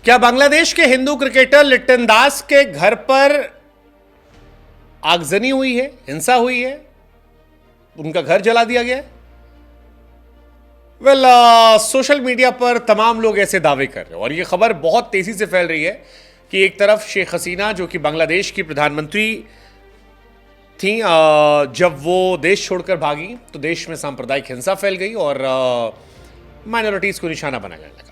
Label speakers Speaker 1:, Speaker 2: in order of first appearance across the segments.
Speaker 1: क्या बांग्लादेश के Hindu cricketer Lytton दास के घर पर आगजनी हुई है, हिंसा हुई है, उनका घर जला दिया गया है? सोशल मीडिया पर तमाम लोग ऐसे दावे कर रहे हैं और यह खबर बहुत तेजी से फैल रही है कि एक तरफ शेख हसीना जो कि बांग्लादेश की प्रधानमंत्री थी, जब वो देश छोड़कर भागी तो देश में सांप्रदायिक हिंसा फैल गई और माइनॉरिटीज को निशाना बनाया लगा।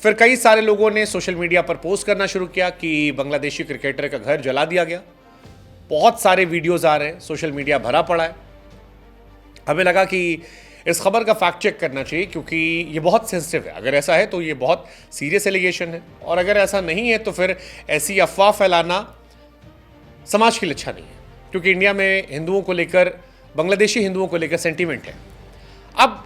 Speaker 1: फिर कई सारे लोगों ने सोशल मीडिया पर पोस्ट करना शुरू किया कि बांग्लादेशी क्रिकेटर का घर जला दिया गया। बहुत सारे वीडियोस आ रहे हैं, सोशल मीडिया भरा पड़ा है। हमें लगा कि इस खबर का फैक्ट चेक करना चाहिए क्योंकि ये बहुत सेंसिटिव है। अगर ऐसा है तो ये बहुत सीरियस एलिगेशन है और अगर ऐसा नहीं है तो फिर ऐसी अफवाह फैलाना समाज के लिए अच्छा नहीं है, क्योंकि इंडिया में हिंदुओं को लेकर, बांग्लादेशी हिंदुओं को लेकर सेंटीमेंट है। अब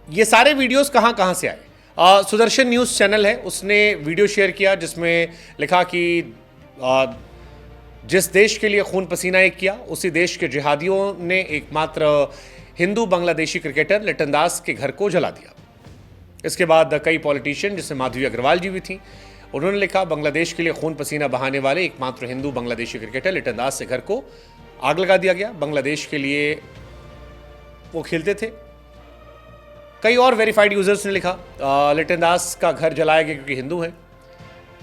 Speaker 1: ये सारे वीडियोस कहाँ कहाँ से आए? सुदर्शन न्यूज़ चैनल है, उसने वीडियो शेयर किया जिसमें लिखा कि जिस देश के लिए खून पसीना एक किया उसी देश के जिहादियों ने एकमात्र हिंदू बांग्लादेशी क्रिकेटर लिट्टन दास के घर को जला दिया। इसके बाद कई पॉलिटिशियन, जिसमें माधवी अग्रवाल जी भी थी, उन्होंने लिखा बांग्लादेश के लिए खून पसीना बहाने वाले एकमात्र हिंदू बांग्लादेशी क्रिकेटर लिट्टन दास के घर को आग लगा दिया गया। बांग्लादेश के लिए वो खेलते थे। कई और वेरीफाइड यूजर्स ने लिखा लिट्टन दास का घर जलाया गया क्योंकि हिंदू हैं।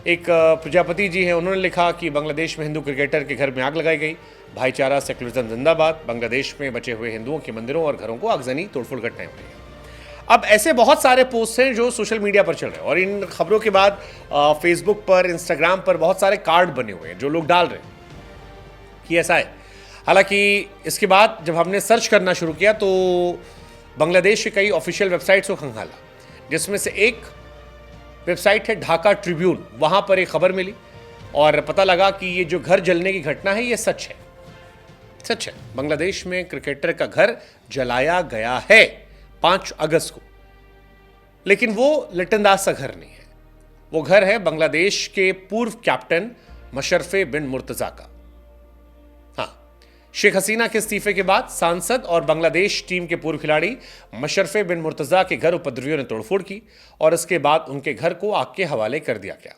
Speaker 1: एक प्रजापति जी हैं, उन्होंने लिखा कि बांग्लादेश में हिंदू क्रिकेटर के घर में आग लगाई गई, भाईचारा सेकुलरिज्म जिंदाबाद, बांग्लादेश में बचे हुए हिंदुओं के मंदिरों और घरों को आगजनी तोड़फोड़ घटनाएं हुई हैं। अब ऐसे बहुत सारे पोस्ट हैं जो सोशल मीडिया पर चल रहे हैं और इन खबरों के बाद फेसबुक पर, इंस्टाग्राम पर बहुत सारे कार्ड बने हुए हैं जो लोग डाल रहे हैं कि ऐसा है। हालांकि इसके बाद जब हमने सर्च करना शुरू किया तो बांग्लादेश की कई ऑफिशियल वेबसाइट्स को खंगाला, जिसमें से एक वेबसाइट है ढाका ट्रिब्यून। वहां पर एक खबर मिली और पता लगा कि ये जो घर जलने की घटना है ये सच है, सच है। बांग्लादेश में क्रिकेटर का घर जलाया गया है 5 अगस्त को, लेकिन वो लिट्टन दास का घर नहीं है। वो घर है बांग्लादेश के पूर्व कैप्टन मशरफे बिन मुर्तजा का। शेख हसीना के इस्तीफे के बाद सांसद और बांग्लादेश टीम के पूर्व खिलाड़ी मशरफे बिन मुर्तजा के घर उपद्रवियों ने तोड़फोड़ की और इसके बाद उनके घर को आग के हवाले कर दिया गया।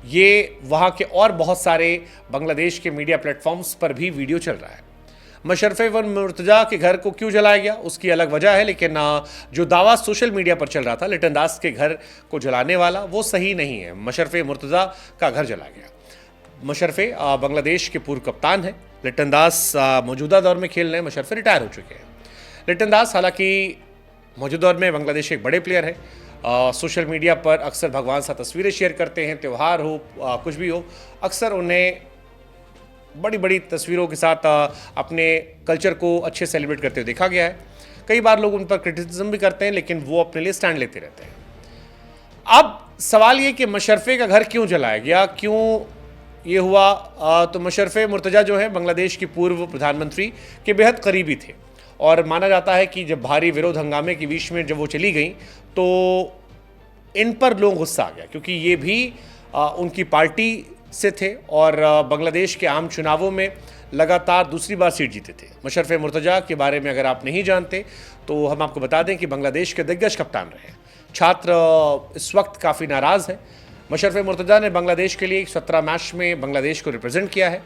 Speaker 1: ये वहां के और बहुत सारे बांग्लादेश के मीडिया प्लेटफॉर्म्स पर भी वीडियो चल रहा है। मशरफे बिन मुर्तजा के घर को क्यों जलाया गया उसकी अलग वजह है, लेकिन जो दावा सोशल मीडिया पर चल रहा था लिट्टन दास के घर को जलाने वाला, वो सही नहीं है। मशरफे मुर्तजा का घर जलाया गया। मशरफे बांग्लादेश के पूर्व कप्तान हैं। लिट्टन दास मौजूदा दौर में खेल रहे हैं, मशरफे रिटायर हो चुके हैं। लिट्टन दास हालांकि मौजूदा दौर में बांग्लादेश के एक बड़े प्लेयर हैं। सोशल मीडिया पर अक्सर भगवान सा तस्वीरें शेयर करते हैं, त्यौहार हो कुछ भी हो, अक्सर उन्हें बड़ी बड़ी तस्वीरों के साथ अपने कल्चर को अच्छे सेलिब्रेट करते हुए देखा गया है। कई बार लोग उन पर क्रिटिसिज्म भी करते हैं, लेकिन वो अपने लिए स्टैंड लेते रहते हैं। अब सवाल ये कि मशरफे का घर क्यों जलाया गया, क्यों ये हुआ? तो मशरफे मुर्तजा जो है बांग्लादेश की पूर्व प्रधानमंत्री के बेहद करीबी थे और माना जाता है कि जब भारी विरोध हंगामे के बीच में जब वो चली गई तो इन पर लोग गुस्सा आ गया, क्योंकि ये भी उनकी पार्टी से थे और बांग्लादेश के आम चुनावों में लगातार दूसरी बार सीट जीते थे। मशरफे मुर्तजा के बारे में अगर आप नहीं जानते तो हम आपको बता दें कि बांग्लादेश के दिग्गज कप्तान रहे। छात्र इस वक्त काफ़ी नाराज़ हैं। मशरफे मुर्तजा ने बांग्लादेश के लिए 17 मैच में बांग्लादेश को रिप्रेजेंट किया है।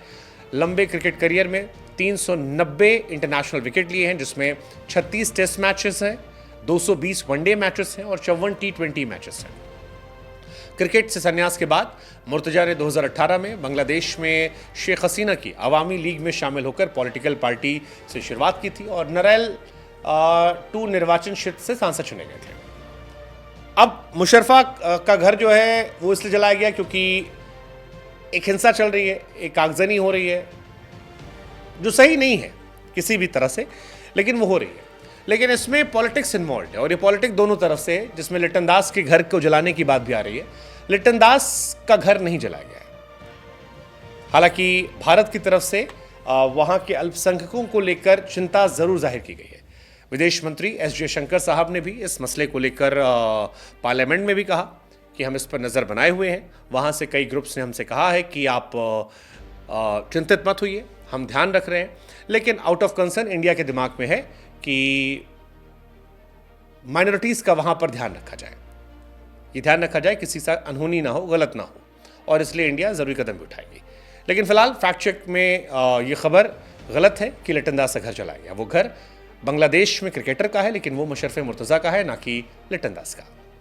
Speaker 1: लंबे क्रिकेट करियर में 390 इंटरनेशनल विकेट लिए हैं, जिसमें 36 टेस्ट मैचेस हैं, 220 वनडे मैचेस हैं और 54 T20 मैचेस हैं। क्रिकेट से संन्यास के बाद मुर्तजा ने 2018 में बांग्लादेश में शेख हसीना की अवामी लीग में शामिल होकर पॉलिटिकल पार्टी से शुरुआत की थी और नरेल 2 निर्वाचन क्षेत्र से सांसद चुने गए थे। अब मुशर्रफा का घर जो है वो इसलिए जलाया गया क्योंकि एक हिंसा चल रही है, एक आगजनी हो रही है जो सही नहीं है किसी भी तरह से, लेकिन वो हो रही है। लेकिन इसमें पॉलिटिक्स इन्वॉल्व है और ये पॉलिटिक्स दोनों तरफ से है, जिसमें लिट्टन दास के घर को जलाने की बात भी आ रही है। लिट्टन दास का घर नहीं जलाया गया है। हालांकि भारत की तरफ से वहां के अल्पसंख्यकों को लेकर चिंता जरूर जाहिर की गई है। विदेश मंत्री एस जयशंकर साहब ने भी इस मसले को लेकर पार्लियामेंट में भी कहा कि हम इस पर नज़र बनाए हुए हैं। वहाँ से कई ग्रुप्स ने हमसे कहा है कि आप चिंतित मत होइए, हम ध्यान रख रहे हैं। लेकिन आउट ऑफ कंसर्न इंडिया के दिमाग में है कि माइनॉरिटीज़ का वहाँ पर ध्यान रखा जाए। ये ध्यान रखा जाए किसी से अनहोनी ना हो, गलत ना हो, और इसलिए इंडिया ज़रूरी कदम भी उठाएगी। लेकिन फिलहाल फैक्ट चेक में ये खबर गलत है कि लिटन दास का घर चला गया। वो घर बांग्लादेश में क्रिकेटर का है, लेकिन वो मशरफ मुर्तज़ा का है, ना कि लिटन दास का।